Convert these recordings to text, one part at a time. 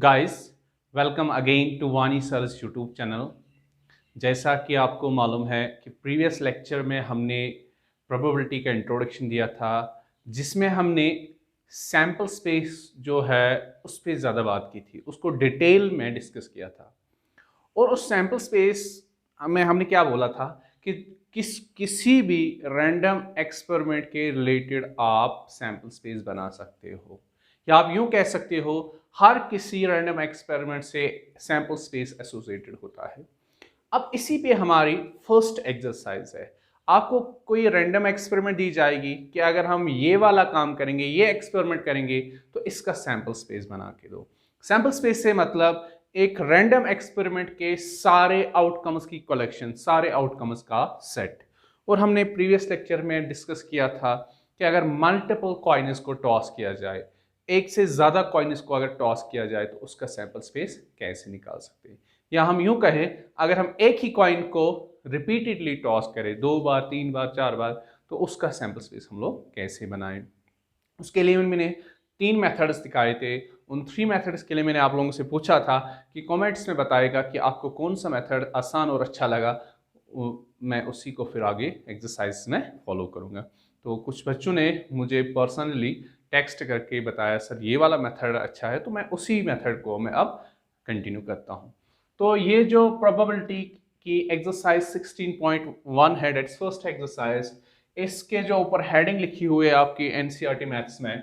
Guys, welcome again to वानी sirs YouTube channel. जैसा कि आपको मालूम है कि प्रीवियस लेक्चर में हमने प्रोबेबिलिटी का इंट्रोडक्शन दिया था, जिसमें हमने सैम्पल स्पेस जो है उस पर ज़्यादा बात की थी, उसको डिटेल में डिस्कस किया था। और उस सैम्पल स्पेस में हमने क्या बोला था कि किसी भी रैंडम एक्सपेरिमेंट के रिलेटेड आप सैम्पल स्पेस बना सकते हो, या आप यूं कह सकते हो हर किसी रैंडम एक्सपेरिमेंट से सैम्पल स्पेस एसोसिएटेड होता है। अब इसी पे हमारी फर्स्ट एक्सरसाइज है। आपको कोई रैंडम एक्सपेरिमेंट दी जाएगी कि अगर हम ये वाला काम करेंगे, ये एक्सपेरिमेंट करेंगे, तो इसका सैम्पल स्पेस बना के दो। सैम्पल स्पेस से मतलब एक रैंडम एक्सपेरिमेंट के सारे आउटकम्स की कलेक्शन, सारे आउटकम्स का सेट। और हमने प्रीवियस लेक्चर में डिस्कस किया था कि अगर मल्टीपल कॉइन्स को टॉस किया जाए, एक से ज्यादा कॉइन्स को अगर टॉस किया जाए, तो उसका सैंपल स्पेस कैसे निकाल सकते हैं। या हम यूं कहें, अगर हम एक ही कॉइन को रिपीटेडली टॉस करें, 2 बार, 3 बार, 4 बार, तो उसका सैंपल स्पेस हम लोग कैसे बनाएं। उसके लिए मैंने 3 मेथड्स दिखाए थे। उन 3 मेथड्स के लिए मैंने आप लोगों से पूछा था कि कमेंट्स में बताएगा कि आपको कौन सा मेथड आसान और अच्छा लगा। मैं उसी को फिर आगे एक्सरसाइज में फॉलो करूंगा। तो कुछ बच्चों ने मुझे पर्सनली टेक्स्ट करके बताया, सर ये वाला मेथड अच्छा है, तो मैं उसी मेथड को मैं अब कंटिन्यू करता हूँ। तो ये जो प्रोबेबिलिटी की एक्सरसाइज 16.1 है, दैट्स फर्स्ट एक्सरसाइज, इसके जो ऊपर हेडिंग लिखी हुई है आपकी एनसीईआरटी मैथ्स में,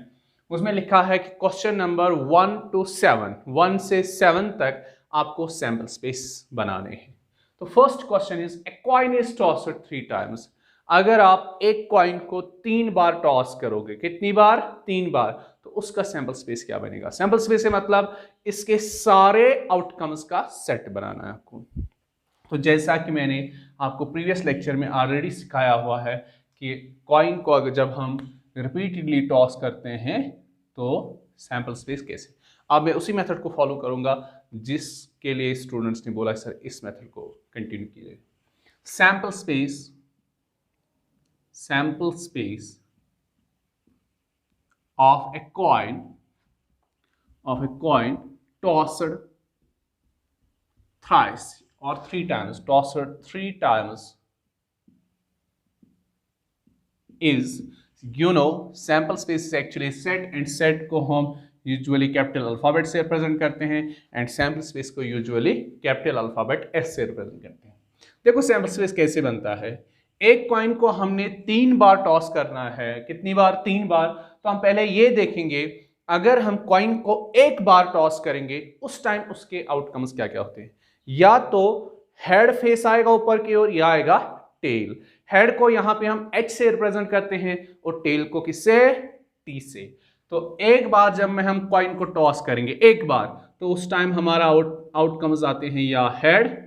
उसमें लिखा है कि क्वेश्चन नंबर 1 to 7, 1 से 7 तक आपको सैंपल स्पेस बनाने हैं। तो first question is a coin is tossed 3 times. अगर आप एक कॉइन को 3 बार टॉस करोगे, कितनी बार? 3 बार, तो उसका सैंपल स्पेस क्या बनेगा? सैंपल स्पेस से मतलब इसके सारे आउटकम्स का सेट बनाना है आपको। तो जैसा कि मैंने आपको प्रीवियस लेक्चर में ऑलरेडी सिखाया हुआ है कि कॉइन को अगर जब हम रिपीटेडली टॉस करते हैं तो सैंपल स्पेस कैसे। अब मैं उसी मेथड को फॉलो करूंगा जिसके लिए स्टूडेंट्स ने बोला सर इस मेथड को कंटिन्यू कीजिए। Sample space of a coin tossed thrice or 3 times, tossed 3 times is, sample space is actually set, and set को हम यूजुअली कैपिटल अल्फाबेट से रिप्रेजेंट करते हैं, एंड सैंपल स्पेस को यूजुअली कैपिटल अल्फाबेट एस से represent करते हैं। देखो सैंपल स्पेस कैसे बनता है। एक कॉइन को हमने 3 बार टॉस करना है, कितनी बार? 3 बार। तो हम पहले ये देखेंगे, अगर हम कॉइन को एक बार टॉस करेंगे उस टाइम उसके आउटकम्स क्या क्या होते हैं। या तो हेड फेस आएगा ऊपर की ओर, या आएगा टेल। हेड को यहां पे हम एच से रिप्रेजेंट करते हैं और टेल को किससे? टी से। तो एक बार जब में हम कॉइन को टॉस करेंगे एक बार, तो उस टाइम हमारा आउटकम्स आते हैं या हेड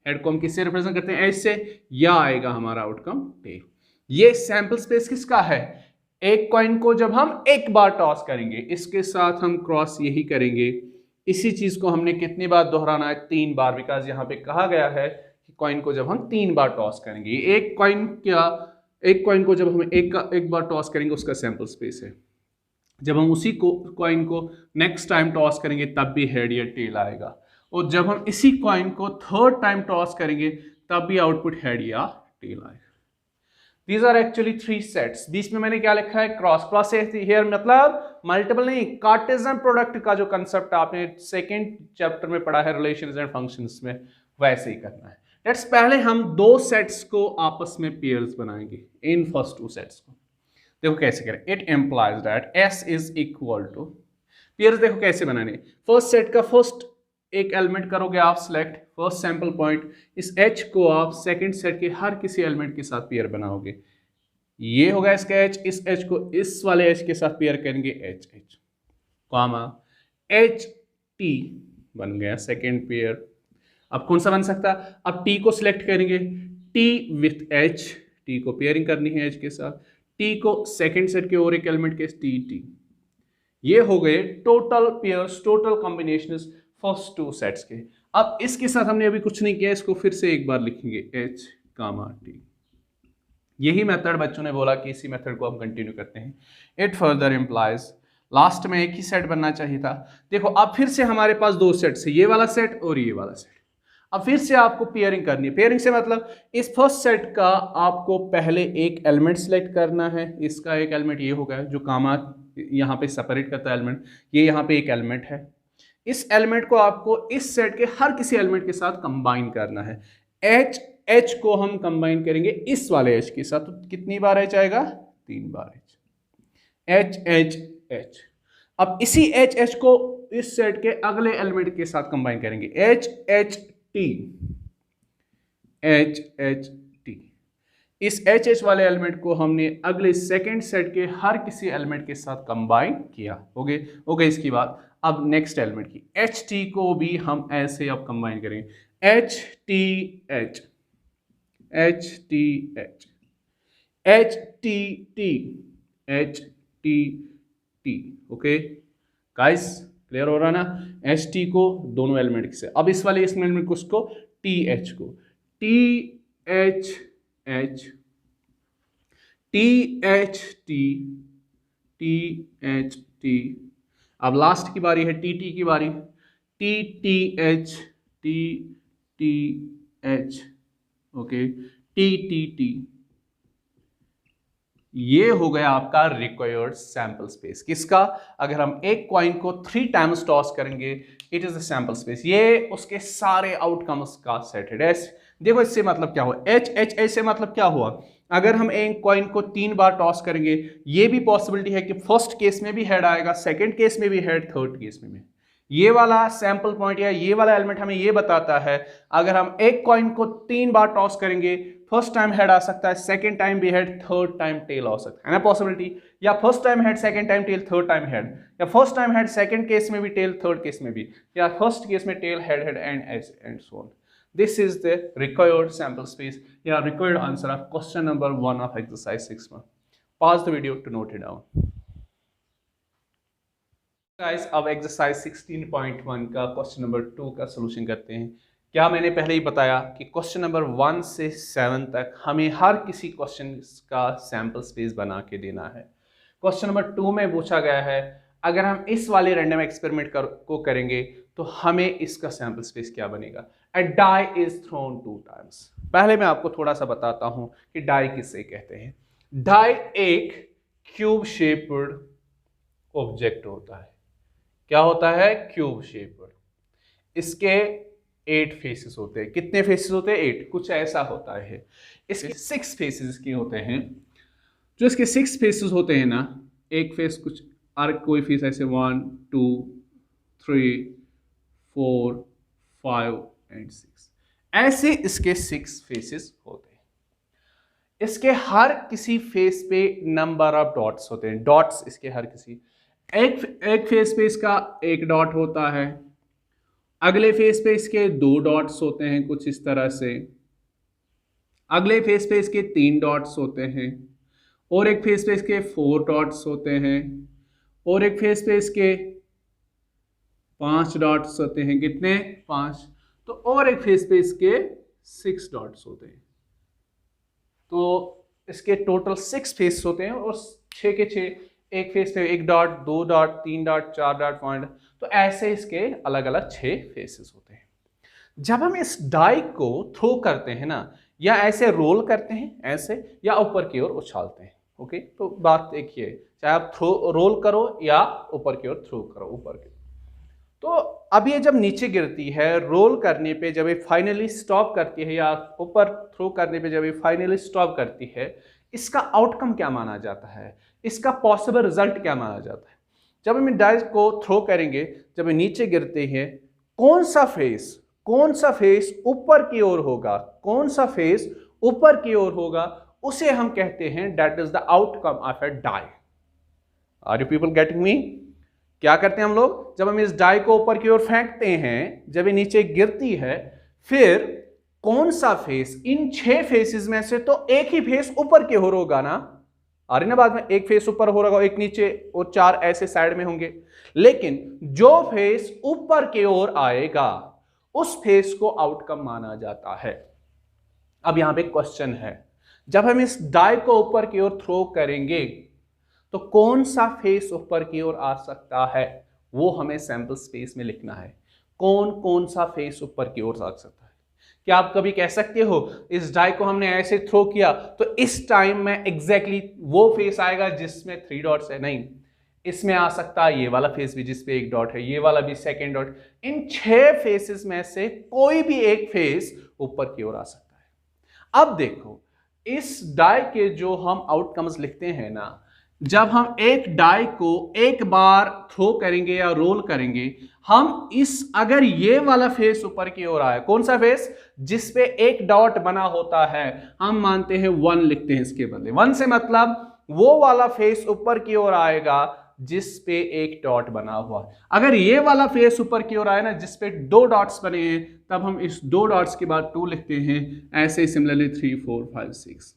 को हम किससे रिप्रेजेंट करते हैं? एच से, या आएगा हमारा आउटकम टेल। ये सैंपल स्पेस किसका है? एक कॉइन को जब हम एक बार टॉस करेंगे, इसके साथ हम क्रॉस यही करेंगे। इसी चीज को हमने कितनी बार दोहराना है? 3 बार, बिकॉज यहां पे कहा गया है कि कॉइन को जब हम 3 बार टॉस करेंगे, एक कॉइन को जब हम एक बार टॉस करेंगे उसका सैंपल स्पेस है। जब हम उसी कॉइन को नेक्स्ट टाइम टॉस करेंगे तब भी हेड या टेल आएगा, और जब हम इसी कॉइन को थर्ड टाइम टॉस करेंगे तब भी आउटपुट हेड या टेल आएगा। These are actually 3 sets। बीच में मैंने क्या लिखा है? क्रॉस हेयर मतलब मल्टीपल नहीं, कार्टेशियन प्रोडक्ट का जो कंसेप्ट आपने सेकेंड चैप्टर में पढ़ा है रिलेशंस एंड फंक्शंस में, वैसे ही करना है। लेट्स पहले हम 2 सेट्स को आपस में पेयर्स बनाएंगे, इन फर्स्ट 2 सेट्स को। देखो कैसे करें। It implies that S is equal to, pairs देखो कैसे बनाने। फर्स्ट सेट का फर्स्ट एक एलिमेंट करोगे आप सिलेक्ट, फर्स्ट सैंपल पॉइंट, इस H को आप सेकंड सेट के हर किसी एलिमेंट के साथ पेयर बनाओगे। ये होगा इसका H, इस H को इस वाले H के साथ पेयर करेंगे, H कॉमा HT बन गया सेकंड पेयर। अब कौन सा बन सकता? अब T को सिलेक्ट करेंगे, T विथ H, T को पेयरिंग करनी है H के साथ, T को सेकंड सेट के और एक एलिमेंट के TT। ये हो गए total pairs, total combinations first 2 sets के। अब इसके साथ हमने अभी कुछ नहीं किया, इसको फिर से एक बार लिखेंगे H, T। यही मेथड बच्चों ने बोला कि इसी मेथड को हम कंटिन्यू करते हैं। इट फर्दर इंप्लाइज लास्ट में एक ही सेट बनना चाहिए था। देखो अब फिर से हमारे पास दो सेट्स है, ये वाला सेट और ये वाला सेट। अब फिर से आपको पेयरिंग करनी है। पेयरिंग से मतलब इस फर्स्ट सेट का आपको पहले एक एलिमेंट सेलेक्ट करना है। इसका एक एलिमेंट ये होगा जो कामा यहाँ पे सेपरेट करता है एलिमेंट, ये यहाँ पे एक एलिमेंट है। इस एलिमेंट को आपको इस सेट के हर किसी एलिमेंट के साथ कंबाइन करना है। एच को हम कंबाइन करेंगे इस वाले एच के साथ, तो कितनी बार एच आएगा? 3 बार एच। अब इसी एच को इस सेट के अगले एलिमेंट के साथ कंबाइन करेंगे, एच टी। इस एच वाले एलिमेंट को हमने अगले सेकंड सेट के हर किसी एलिमेंट के साथ कंबाइन किया। हो गए इसकी बात। अब नेक्स्ट एलिमेंट की एच टी को भी हम ऐसे अब कंबाइन करेंगे, H T. Okay guys, clear हो रहा ना? एच टी को दोनों एलिमेंट से, अब इस वाले एलिमेंट को उसको टी एच को टी एच टी। अब लास्ट की बारी है टी की बारी, टी एच ओके टी। ये हो गया आपका रिक्वायर्ड सैंपल स्पेस। किसका? अगर हम एक कॉइन को 3 टाइम्स टॉस करेंगे, it is the sample space. ये उसके सारे आउटकम्स का सेट है। देखो इससे मतलब क्या हुआ, एच से मतलब क्या हुआ? अगर हम एक कॉइन को 3 बार टॉस करेंगे, ये भी पॉसिबिलिटी है कि फर्स्ट केस में भी हेड आएगा, सेकंड केस में भी हेड, थर्ड केस में भी। ये वाला सैंपल पॉइंट या ये वाला एलिमेंट हमें ये बताता है, अगर हम एक कॉइन को 3 बार टॉस करेंगे, फर्स्ट टाइम हेड आ सकता है, सेकंड टाइम भी हेड, थर्ड टाइम टेल आ सकता है ना पॉसिबिलिटी? या first time head, second time tail, third time head, या first time head, second case में भी टेल, थर्ड केस में भी, या फर्स्ट केस में tail, head and so on. This is the required sample space, yeah, required answer of question number 1 of exercise 6. Pause the video to note it down. Guys, अब exercise 16.1 का question number 2 का solution करते हैं। क्या मैंने पहले ही बताया कि question number 1 से 7 तक हमें हर किसी question का sample space बना के देना है। question number 2 में पूछा गया है, अगर हम इस वाले random experiment को करेंगे तो हमें इसका सैंपल स्पेस क्या बनेगा? A die is thrown 2 times। पहले मैं आपको थोड़ा सा बताता हूं कि डाई किसे कहते हैं। डाई एक क्यूब शेप्ड ऑब्जेक्ट होता है। क्या होता है? Cube shaped. इसके 8 फेसेस होते हैं। कितने फेसेस होते हैं? 8। कुछ ऐसा होता है। इसके 6 फेसेस के होते हैं। जो इसके 6 फेसेस होते हैं ना, एक फेस कुछ कोई फेस ऐसे 1 2 3 4 5 एंड 6, ऐसे इसके 6 फेसेस होते हैं। इसके हर किसी फेस पे नंबर ऑफ डॉट्स होते हैं। डॉट्स इसके हर किसी, एक फेस पे इसका 1 डॉट होता है, अगले फेस पे इसके 2 डॉट्स होते हैं कुछ इस तरह से, अगले फेस पे इसके 3 डॉट्स होते हैं, और एक फेस पे इसके 4 डॉट्स होते हैं, और एक फेस पे इसके 5 डॉट्स होते हैं। कितने? 5। तो और एक फेस पे इसके 6 डॉट्स होते हैं। तो इसके टोटल 6 फेस होते हैं, और 6 के 6, एक फेस पे 1 dot, 2 dot, 3 dot, 4 dot, point. तो ऐसे इसके अलग अलग 6 फेसेस होते हैं। जब हम इस डाई को थ्रो करते हैं ना, या ऐसे रोल करते हैं ऐसे, या ऊपर की ओर उछालते हैं, ओके, तो बात एक ही है, चाहे आप रोल करो या ऊपर की ओर थ्रो करो, ऊपर की। तो अब ये जब नीचे गिरती है, रोल करने पे जब ये फाइनली स्टॉप करती है, या ऊपर थ्रो करने पे जब ये फाइनली स्टॉप करती है, इसका आउटकम क्या माना जाता है? इसका पॉसिबल रिजल्ट क्या माना जाता है? जब हम डाइस को थ्रो करेंगे, जब ये नीचे गिरते हैं, कौन सा फेस ऊपर की ओर होगा, कौन सा फेस ऊपर की ओर होगा, उसे हम कहते हैं that is the outcome of a die. Are you people getting me? क्या करते हैं हम लोग? जब हम इस डाई को ऊपर की ओर फेंकते हैं, जब ये नीचे गिरती है, फिर कौन सा फेस, इन 6 फेसेस में से तो एक ही फेस ऊपर की ओर होगा ना, आ रही ना बाद में, एक फेस ऊपर हो रहा, एक नीचे, और 4 ऐसे साइड में होंगे। लेकिन जो फेस ऊपर की ओर आएगा, उस फेस को आउटकम माना जाता है। अब यहां पे क्वेश्चन है, जब हम इस डाई को ऊपर की ओर थ्रो करेंगे, तो कौन सा फेस ऊपर की ओर आ सकता है वो हमें सैंपल स्पेस में लिखना है। कौन कौन सा फेस ऊपर की ओर आ सकता है। क्या आप कभी कह सकते हो इस डाई को हमने ऐसे थ्रो किया तो इस टाइम में एग्जैक्टली वो फेस आएगा जिसमें 3 डॉट्स है? नहीं, इसमें आ सकता है ये वाला फेस भी जिसपे 1 डॉट है, ये वाला भी सेकेंड डॉट। इन 6 फेसेस में से कोई भी एक फेस ऊपर की ओर आ सकता है। अब देखो इस डाई के जो हम आउटकम्स लिखते हैं ना, जब हम एक डाई को एक बार थ्रो करेंगे या रोल करेंगे, हम इस अगर ये वाला फेस ऊपर की ओर आए, कौन सा फेस जिसपे एक डॉट बना होता है, हम मानते हैं 1 लिखते हैं इसके बदले। 1 से मतलब वो वाला फेस ऊपर की ओर आएगा जिस पे एक डॉट बना हुआ। अगर ये वाला फेस ऊपर की ओर आए ना जिसपे 2 डॉट्स बने हैं, तब हम इस 2 डॉट्स के बाद 2 लिखते हैं। ऐसे सिमिलरली 3 4 5 6।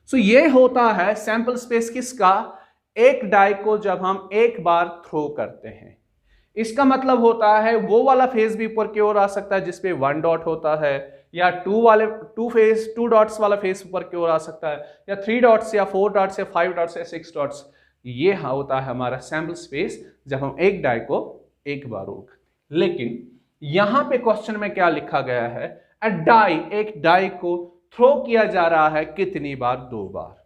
सो ये होता है सैंपल स्पेस किसका? एक डाई को जब हम एक बार थ्रो करते हैं। इसका मतलब होता है वो वाला फेस भी ऊपर की ओर आ सकता है जिसपे 1 डॉट होता है, या 2 डॉट्स वाला फेस ऊपर की ओर आ सकता है, या 3 डॉट्स या 4 डॉट्स या 5 डॉट्स या 6 डॉट्स। ये होता है हमारा सैंपल स्पेस जब हम एक डाई को एक बार रोल करते हैं। लेकिन यहां पे क्वेश्चन में क्या लिखा गया है? अ डाई, एक डाई को थ्रो किया जा रहा है कितनी बार? 2 बार।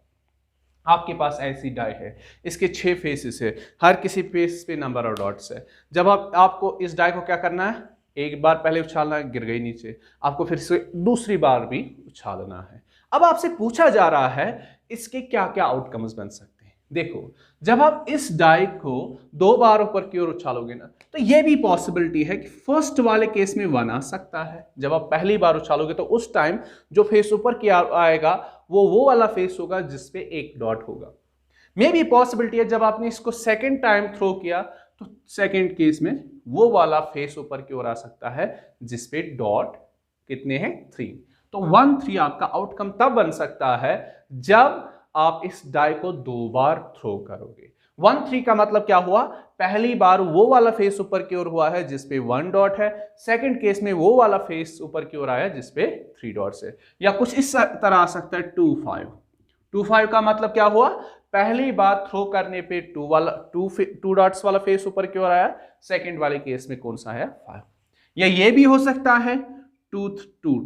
आपके पास ऐसी डाई है, इसके 6 फेसेस है, हर किसी फेस पे नंबर ऑफ डॉट्स है। जब आपको इस डाई को क्या करना है? एक बार पहले उछालना है, गिर गई नीचे, आपको फिर से दूसरी बार भी उछालना है। अब आपसे पूछा जा रहा है इसके क्या क्या आउटकम्स बन सकते हैं। देखो जब आप इस डाई को 2 बार ऊपर की ओर उछालोगे ना, तो ये भी पॉसिबिलिटी है कि फर्स्ट वाले केस में 1 आ सकता है। जब आप पहली बार उछालोगे तो उस टाइम जो फेस ऊपर की आएगा वो वाला फेस होगा जिसपे एक डॉट होगा। मे भी पॉसिबिलिटी है जब आपने इसको सेकेंड टाइम थ्रो किया तो सेकेंड केस में वो वाला फेस ऊपर की ओर आ सकता है जिसपे डॉट कितने हैं? 3। तो 1 3 आपका आउटकम तब बन सकता है जब आप इस डाई को 2 बार थ्रो करोगे। 1 3 का मतलब क्या हुआ? पहली बार वो वाला फेस ऊपर की ओर हुआ है जिसपे 1 डॉट है, सेकंड केस में वो वाला फेस ऊपर की ओर आया जिसपे 3 डॉट्स है। या कुछ इस तरह आ सकता है 2 5। 2 5 का मतलब क्या हुआ? पहली बार थ्रो करने पे 2 डॉट्स वाला फेस ऊपर की ओर आया, सेकंड वाले केस में कौन सा है? 5। या ये भी हो सकता है 2 2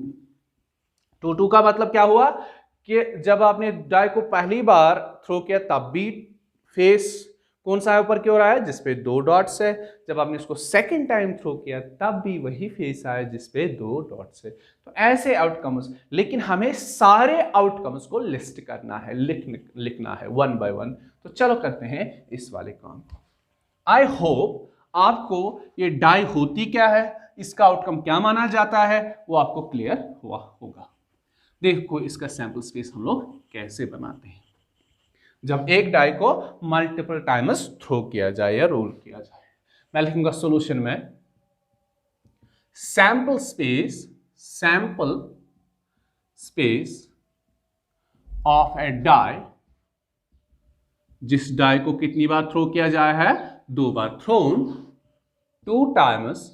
2 2 का मतलब क्या हुआ कि जब आपने डाई को पहली बार थ्रो किया तब भी फेस कौन सा है ऊपर की ओर आया? जिसपे 2 डॉट्स है। जब आपने इसको सेकंड टाइम थ्रो किया तब भी वही फेस आया जिसपे 2 डॉट्स है। तो ऐसे आउटकम्स, लेकिन हमें सारे आउटकम्स को लिस्ट करना है, लिखना है 1 बाय 1। तो चलो करते हैं इस वाले काम को। आई होप आपको ये डाई होती क्या है, इसका आउटकम क्या माना जाता है, वो आपको क्लियर हुआ होगा। देखो इसका सैंपल स्पेस हम लोग कैसे बनाते हैं जब एक डाई को मल्टीपल टाइम्स थ्रो किया जाए या रोल किया जाए। मैं लिखूंगा सॉल्यूशन में sample space of a die, जिस डाई को कितनी बार थ्रो किया जाए है? 2 बार। थ्रोन 2 टाइम्स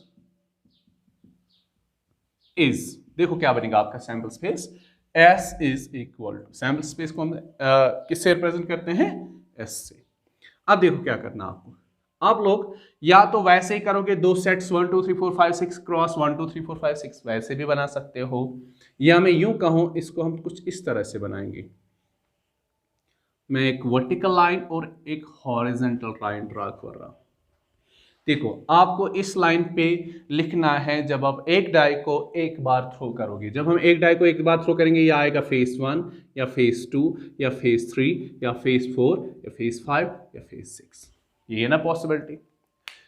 इज, देखो क्या बनेगा आपका sample space, S is equal to, sample space को हम किससे रिप्रेजेंट करते हैं? S से। अब देखो क्या करना आपको, आप लोग या तो वैसे ही करोगे 2 सेट्स 1 2 3 4 5 6 क्रॉस 1 2 3 4 5 6, वैसे भी बना सकते हो, या मैं यूं कहूं इसको हम कुछ इस तरह से बनाएंगे। मैं एक वर्टिकल लाइन और एक हॉरिजॉन्टल लाइन ड्रा कर रहा हूं। देखो आपको इस लाइन पे लिखना है जब आप एक डाई को एक बार थ्रो करोगे। जब हम एक डाई को एक बार थ्रो करेंगे ये आएगा फेस 1 या फेस 2 या फेस 3 या फेस 4 या फेस 5 या फेस 6, ये ना पॉसिबिलिटी।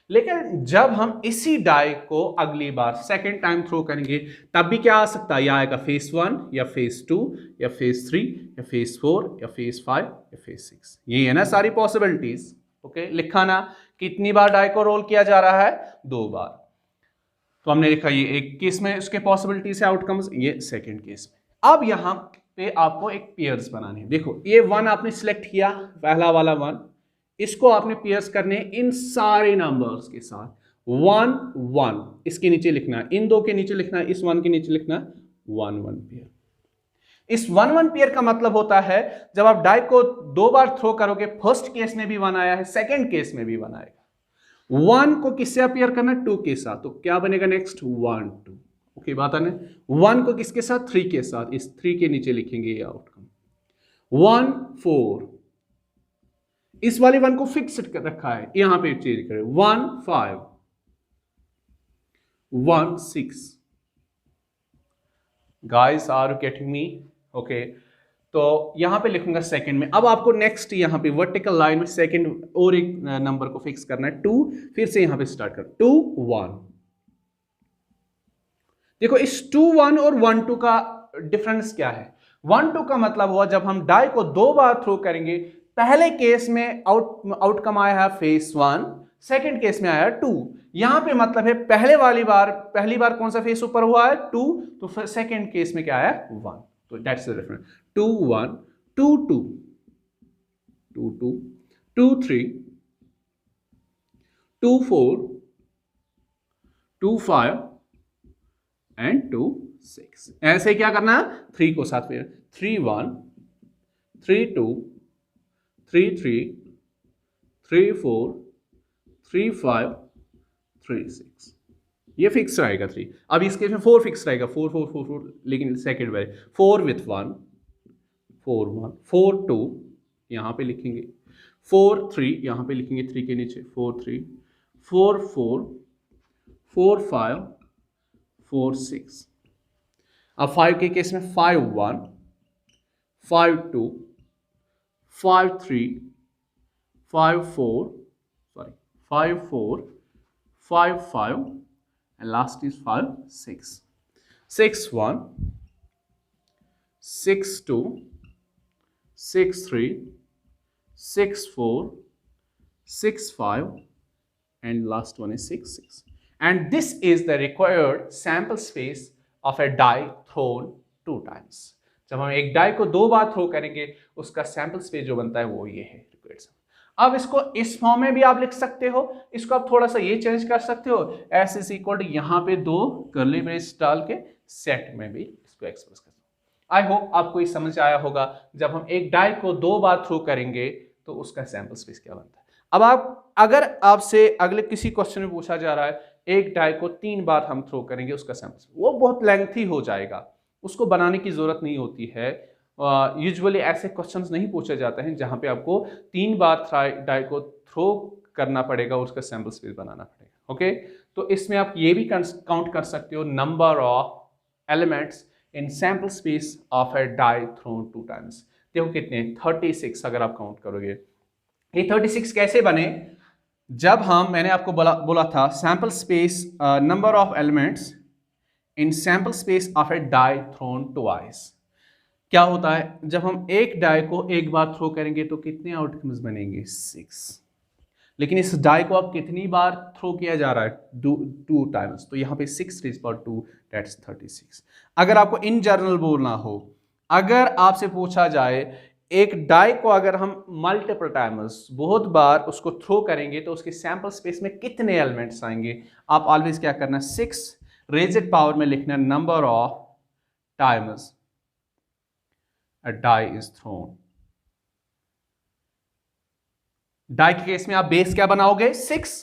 लेकिन जब हम इसी डाई को अगली बार सेकेंड टाइम थ्रो करेंगे तब भी क्या आ सकता है? यह आएगा फेस 1 या फेस 2 या फेस 3 या फेस 4 या फेस 5 या फेस 6, ये है ना सारी पॉसिबिलिटीज। ओके, लिखा ना कितनी बार डाई को रोल किया जा रहा है? 2 बार। तो हमने लिखा ये एक केस में इसके पॉसिबिलिटी से आउटकम्स, ये सेकंड केस में। अब यहां पे आपको एक पेयर्स बनाने हैं। देखो ये 1 आपने सिलेक्ट किया, पहला वाला 1, इसको आपने पेयर्स करने इन सारे नंबर्स के साथ। 1 1 इसके नीचे लिखना है, इन 2 के नीचे लिखना है, इस 1 के नीचे लिखना है 1 1 पेयर। इस 1 1 पेयर का मतलब होता है जब आप डाई को 2 बार थ्रो करोगे, फर्स्ट केस में भी 1 आया है, सेकंड केस में भी 1 आएगा। 1 को किससे अपेयर करना, 2 के साथ, तो क्या बनेगा नेक्स्ट 1 2। ओके, बात आने 1 को किसके साथ, 3 के साथ, इस 3 के नीचे लिखेंगे ये आउटकम। 1 4, इस वाले 1 को फिक्स कर रखा है, यहां पे चेंज करें, 1 5 1 6। Guys are you getting me? Okay, तो यहां पे लिखूंगा सेकंड में। अब आपको नेक्स्ट यहां पे वर्टिकल लाइन में सेकंड और एक नंबर को फिक्स करना है, 2, फिर से यहां पे स्टार्ट कर, 2 1। देखो इस 2 1 और 1 2 का डिफरेंस क्या है। 1 2 का मतलब हुआ जब हम डाई को 2 बार थ्रो करेंगे, पहले केस में आउटकम आया है फेस 1, सेकंड केस में आया है 2। यहां पे मतलब है पहली बार कौन सा फेस ऊपर हुआ है, 2, तो सेकंड केस में क्या आया, 1। तो दैट्स द डिफरेंस। 2 1 2 2 2 2 2 3 2 4 2 5 एंड 2 6। ऐसे क्या करना है, 3 को साथ में, 3 1 3 2 3 3 3 4 3 5 3 6। ये फिक्स रहेगा 3। अब इसके में 4 फिक्स रहेगा, 4 4 4 4, लेकिन सेकेंड बार 4 विथ 1 4 1 4 2 यहां पे लिखेंगे, 4 3 यहां पे लिखेंगे, 3 के नीचे 4 3 4 4 4 5 4 6। अब 5 के केस में 5 1 5 2 5 3 5 4 sorry 5 4 5 5 and last is 5 6 6 1 6 2 6 3 6 4 6 5 and last one is 6 6, and this is the required sample space of a die thrown 2 times। जब हम एक डाई को 2 बार थ्रो करेंगे उसका सैंपल स्पेस जो बनता है वो ये है रिक्वायर्ड। अब इसको इस फॉर्म में भी आप लिख सकते हो, इसको आप थोड़ा सा ये चेंज कर सकते हो, एस इज इक्वल टू यहाँ पे 2 कर्ली ब्रेस डाल के सेट में भी इसको एक्सप्रेस कर सकते हो। आई होप आपको ये समझ आया होगा। जब हम एक डाई को 2 बार थ्रो करेंगे तो उसका सैंपल स्पेस क्या बनता है। अब आप अगर आपसे अगले किसी क्वेश्चन में पूछा जा रहा है एक डाई को 3 बार हम थ्रो करेंगे उसका सैंपल, वो बहुत लेंथी हो जाएगा, उसको बनाने की जरूरत नहीं होती है। यूजुअली ऐसे क्वेश्चंस नहीं पूछे जाते हैं जहां पे आपको 3 बार डाई को थ्रो करना पड़ेगा और उसका सैंपल स्पेस बनाना पड़ेगा। ओके, तो इसमें आप ये भी काउंट कर सकते हो number of elements in sample space of a die thrown 2 times. देखो कितने, 36 अगर आप काउंट करोगे। ये 36 कैसे बने, जब मैंने आपको बोला था sample space number of elements in sample space of a die thrown twice. क्या होता है, जब हम एक डाई को एक बार थ्रो करेंगे तो कितने आउटकम्स बनेंगे, 6। लेकिन इस डाई को अब कितनी बार थ्रो किया जा रहा है, 2 टाइम्स, तो यहाँ पे 6 रेज़ पावर 2 दैट्स 36। अगर आपको इन जनरल बोलना हो, अगर आपसे पूछा जाए एक डाई को अगर हम मल्टीपल टाइम्स बहुत बार उसको थ्रो करेंगे तो उसके सैंपल स्पेस में कितने एलिमेंट्स आएंगे, आप ऑलवेज क्या करना, 6 रेज़ड पावर में लिखना नंबर ऑफ टाइम्स a die is thrown। Die के केस में आप बेस क्या बनाओगे, 6,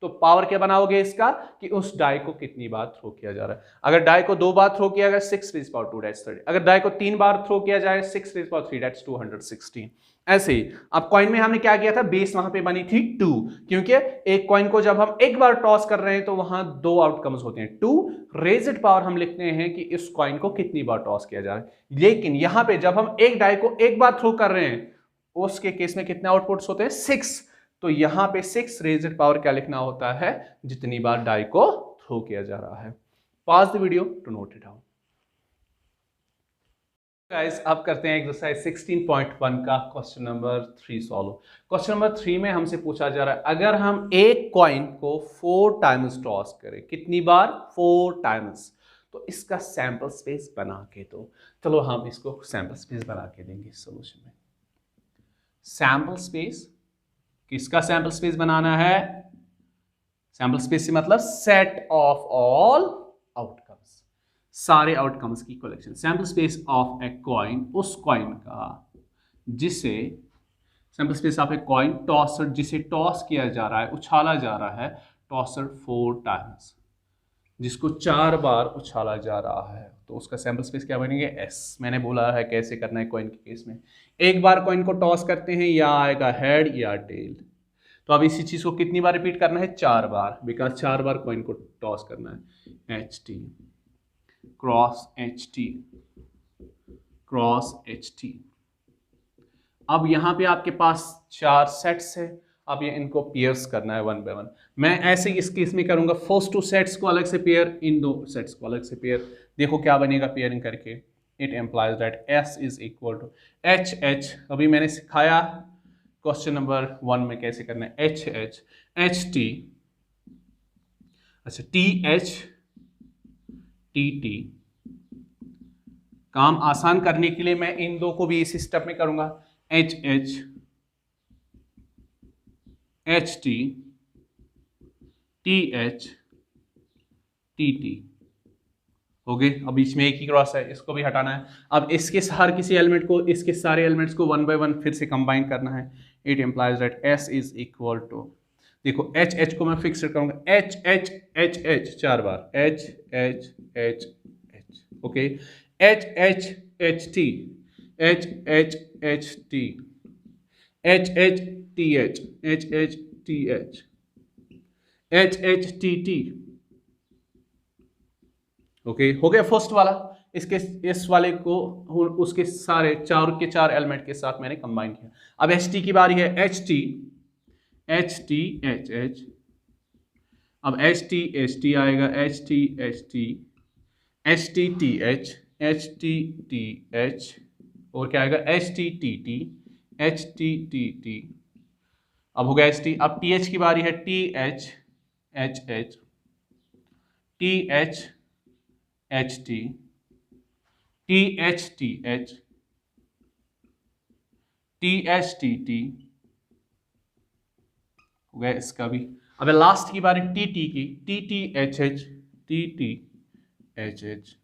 तो पावर क्या बनाओगे इसका कि उस डाई को कितनी बार थ्रो किया जा रहा है। अगर डाई को 2 बार थ्रो किया गया 6 रेज़ पावर 2 दैट्स 30। अगर डाई को 3 बार थ्रो किया जाए 6 रेज़ पावर 3 दैट्स 216। ऐसे ही अब कॉइन में हमने क्या किया था, बेस वहां पे बनी थी 2, क्योंकि एक कॉइन को जब हम एक बार टॉस कर रहे हैं तो वहां 2 आउटकम्स होते हैं। 2 रेज़ड पावर हम लिखते हैं कि इस कॉइन को कितनी बार टॉस किया जा रहा है। लेकिन यहां पे जब हम एक डाई को एक बार थ्रो कर रहे हैं उसके केस में कितने आउटपुट्स होते हैं, 6। तो यहां पे 6 रेज़ड पावर क्या लिखना होता है, जितनी बार डाई को थ्रो किया जा रहा है। Pause the video to note it down. Guys अब करते हैं एक्सरसाइज 16.1 का क्वेश्चन नंबर 3 सॉल्व। क्वेश्चन नंबर 3 में हमसे पूछा जा रहा है अगर हम एक कॉइन को 4 टाइम्स टॉस करें, कितनी बार, 4 टाइम्स, तो इसका सैंपल स्पेस बना के दो। चलो हम इसको सैंपल स्पेस बना के देंगे सोल्यूशन में। सैंपल स्पेस, किसका सैंपल स्पेस बनाना है, सैंपल स्पेस से मतलब सेट ऑफ ऑल आउटकम्स। सारे आउटकम्स की collection. Sample space of a coin, उस कॉइन का जिसे, sample space of a coin tosser, जिसे टॉस किया जा रहा है, उछाला जा रहा है, टॉसर 4 टाइम्स, जिसको 4 बार उछाला जा रहा है, तो उसका सैंपल स्पेस क्या बनेंगे? एस। मैंने बोला है कैसे करना है कॉइन के केस में। एक बार कॉइन को टॉस करते हैं, या आएगा हेड या टेल। तो अब इसी चीज को कितनी बार रिपीट करना है? 4 बार, बिकॉज 4 बार कॉइन को टॉस करना है। H T cross H T cross H T. अब यहां पे आपके पास 4 सेट्स है, अब ये इनको पेयर्स करना है 1 बाय 1। मैं ऐसे ही इस केस में करूंगा, फर्स्ट 2 सेट्स को अलग से पेयर, इन 2 सेट्स को अलग से पेयर। देखो क्या बनेगा पेयरिंग करके। It implies that S is equal to H H, अभी मैंने सिखाया क्वेश्चन नंबर 1 में कैसे करना है। एच एच एच टी, अच्छा टी एच टी टी। काम आसान करने के लिए मैं इन 2 को भी इसी स्टेप में करूंगा। H H H T T H T T हो गए। अब बीच में एक ही क्रॉस है, इसको भी हटाना है। अब इसके हर किसी एलिमेंट को, इसके सारे एलिमेंट्स को 1 बाय 1 फिर से कंबाइन करना है। It implies that S is equal to, देखो एच एच को मैं फिक्स करूंगा, एच एच एच एच 4 बार, H H H H, okay. H H H T H H H T H H T H H H T H H H T T, okay. हो गया first वाला। इसके इस वाले को उसके सारे 4 के 4 एलिमेंट के साथ मैंने कंबाइन किया। अब एच टी की बारी है। H T H T H H, अब एच टी आएगा, H T H T H T T H, और क्या आएगा? H T T T H T T T. अब हो गया एच टी। अब टी एच की बारी है। T H H H T H H T T H T H T H T T, हो गया इसका भी। अब लास्ट की बारी टी टी की। T T H H T T H H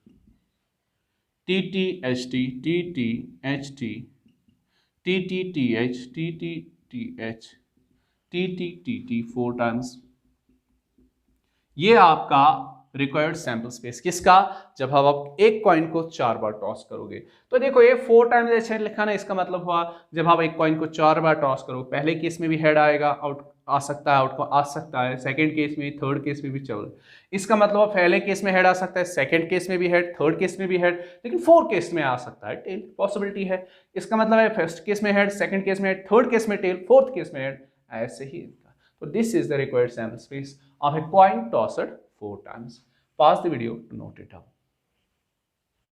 T T H T T T H T T T T H T T T H T T T T 4 times. ये आपका required sample space किसका? जब आप एक coin को 4 बार toss करोगे। तो देखो ये 4 टाइम्स ऐसे लिखा ना, इसका मतलब हुआ जब आप एक कॉइन को 4 बार टॉस करो, पहले केस में भी हेड आएगा, आउट आ सकता है, आउट को आ सकता है, सेकंड केस में, थर्ड केस में भी चल। इसका मतलब पहले केस में हेड आ सकता है, सेकंड केस में भी हेड, थर्ड केस में भी हेड, लेकिन 4 केस में आ सकता है टेल, पॉसिबिलिटी है। इसका मतलब है फर्स्ट केस में हेड, सेकंड केस में हेड, थर्ड केस में टेल, फोर्थ केस में हेड, ऐसे ही इनका। तो this is the required sample space of a coin tossed 4 times. Pause the video to note it down.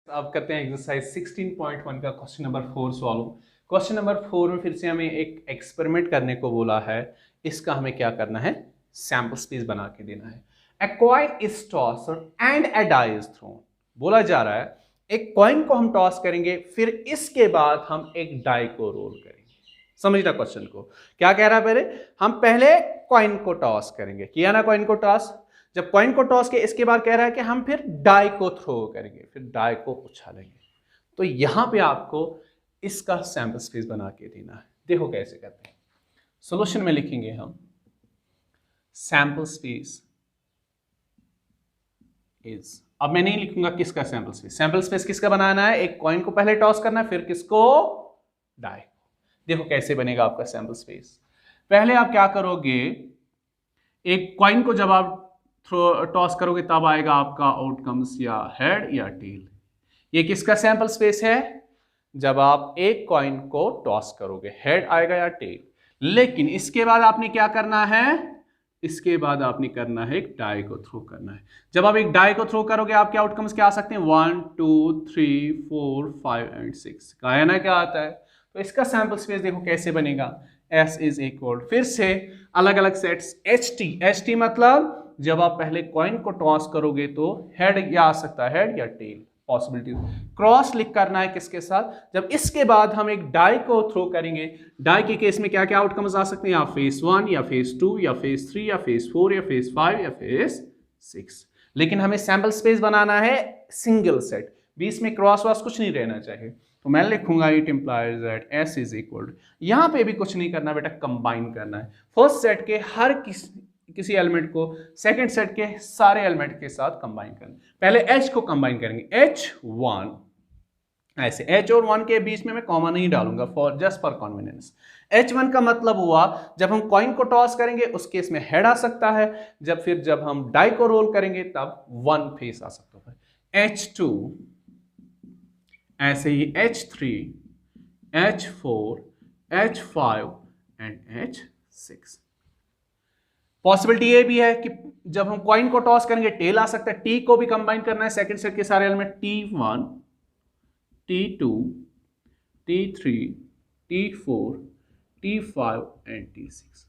अब करते हैं एक्सरसाइज 16.1 का question number 4 solve. Question number 4 में फिर से हमें एक एक्सपेरिमेंट करने को बोला है। इसका हमें क्या करना है? सैंपल स्पेस बना के देना है। A coin is tossed and a die is thrown. बोला जा रहा है एक कॉइन को हम टॉस करेंगे, फिर इसके बाद हम एक डाई को रोल करेंगे। समझना क्वेश्चन को क्या कह रहा है? पहले हम पहले कॉइन को टॉस करेंगे, किया ना कॉइन को टॉस। जब कॉइन को टॉस के इसके बाद कह रहा है कि हम फिर डाई को थ्रो करेंगे, फिर डाई को उछालेंगे। तो यहां पे आपको इसका सैंपल स्पेस बना के देना है। देखो कैसे करते हैं। सॉल्यूशन में लिखेंगे हम सैंपल स्पेस इज, अब मैं नहीं लिखूंगा किसका सैंपल स्पेस। सैंपल स्पेस किसका बनाना है? एक कॉइन को पहले टॉस करना है, फिर किसको? डाई। देखो कैसे बनेगा आपका सैंपल स्पेस। पहले आप क्या करोगे, एक कॉइन को जब आप टॉस करोगे तब आएगा आपका आउटकम्स या हेड या टेल। ये किसका सैंपल स्पेस है? जब आप एक कॉइन को टॉस करोगे, हेड आएगा या टेल। लेकिन इसके बाद आपने क्या करना है? इसके बाद आपने करना है एक डाई को थ्रो करना है। जब आप एक डाई को थ्रो करोगे आपके आउटकम्स क्या आ सकते हैं? 1 2 3 4 5 एंड 6। कहा ना क्या आता है? तो इसका सैंपल स्पेस देखो कैसे बनेगा। S इज इक्वल, फिर से अलग अलग सेट्स। एच टी मतलब जब आप पहले कॉइन को टॉस करोगे तो हेड या आ सकता है, हेड या टेल, पॉसिबिलिटी। क्रॉस लिख करना है किसके साथ? जब इसके बाद हम एक डाई को थ्रो करेंगे। डाई के केस में क्या क्या आउटकम्स आ सकते हैं? या फेस 1 या फेस 2 या फेस 3 या फेस 4 या फेस 5 या फेस 6। लेकिन हमें सैंपल स्पेस बनाना है सिंगल सेट, बीच में क्रॉस वॉस कुछ नहीं रहना चाहिए। तो मैं लिखूंगा it implies that S is equal, यहां पे भी कुछ नहीं करना बेटा, कंबाइन करना है फर्स्ट सेट के हर किसी एलिमेंट को सेकंड सेट के सारे एलिमेंट के साथ कंबाइन करना। पहले एच को कंबाइन करेंगे, H1 ऐसे, H और 1 के बीच में मैं कॉमा नहीं डालूंगा for just for convenience. H1 का मतलब हुआ जब हम कॉइन को टॉस करेंगे उस केस में हेड आ सकता है, जब हम डाई को रोल करेंगे तब 1 फेस आ सकता है। H2 ऐसे ही H3, H4, H5 and H6। Possibility ये भी है कि जब हम कॉइन को टॉस करेंगे टेल आ सकता है, T को भी कंबाइन करना है सेकंड सेट के सारे element, T1, T2, T3, T4, T5 and T6।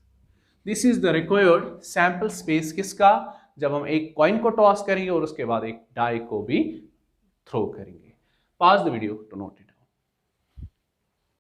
This is the required sample space किसका, जब हम एक कॉइन को टॉस करेंगे और उसके बाद एक डाई को भी थ्रो करेंगे। Pause the video to note it.